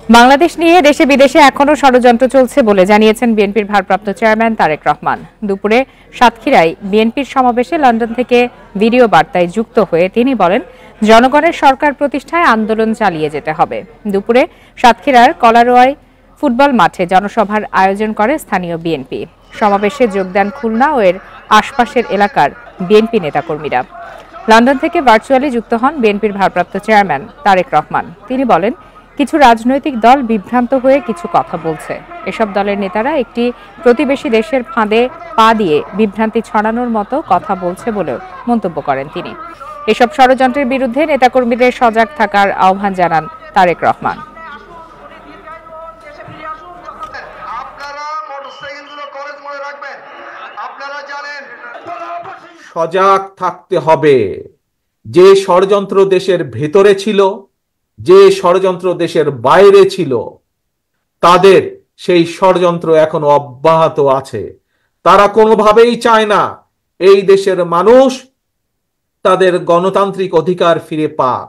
বাংলাদেশ নিয়ে দেশে বিদেশে এখনো ষড়যন্ত্র চলছে বলে জানিয়েছেন বিএনপির ভারপ্রাপ্ত চেয়ারম্যান তারেক রহমান। দুপুরে সাতক্ষীরায় বিএনপির সমাবেশে লন্ডন থেকে ভিডিও বার্তায় যুক্ত হয়ে তিনি বলেন, জনগণের সরকার প্রতিষ্ঠায় আন্দোলন চালিয়ে যেতে হবে। দুপুরে সাতক্ষীরার কলারোয়ায় ফুটবল মাঠে জনসভার আয়োজন করে স্থানীয় বিএনপি। সমাবেশে যোগ দেন খুলনা ও এর আশপাশের এলাকার বিএনপি নেতাকর্মীরা। লন্ডন থেকে ভার্চুয়ালি যুক্ত হন বিএনপির ভারপ্রাপ্ত চেয়ারম্যান তারেক রহমান। তিনি বলেন, কিছু রাজনৈতিক দল বিভ্রান্ত হয়ে কিছু কথা বলছে। এসব দলের নেতারা একটি প্রতিবেশী দেশের ফাঁদে পা দিয়ে বিভ্রান্তি ছড়ানোর মতো কথা বলছে বলেও মন্তব্য করেন তিনি। এসব ষড়যন্ত্রের বিরুদ্ধে নেতাকর্মীদের সজাগ থাকার আহ্বান জানান তারেক রহমান। সজাগ থাকতে হবে। যে ষড়যন্ত্র দেশের ভেতরে ছিল, যে ষড়যন্ত্র দেশের বাইরে ছিল, তাদের সেই ষড়যন্ত্র এখনো অব্যাহত আছে। তারা কোনোভাবেই চায় না এই দেশের মানুষ তাদের গণতান্ত্রিক অধিকার ফিরে পাক।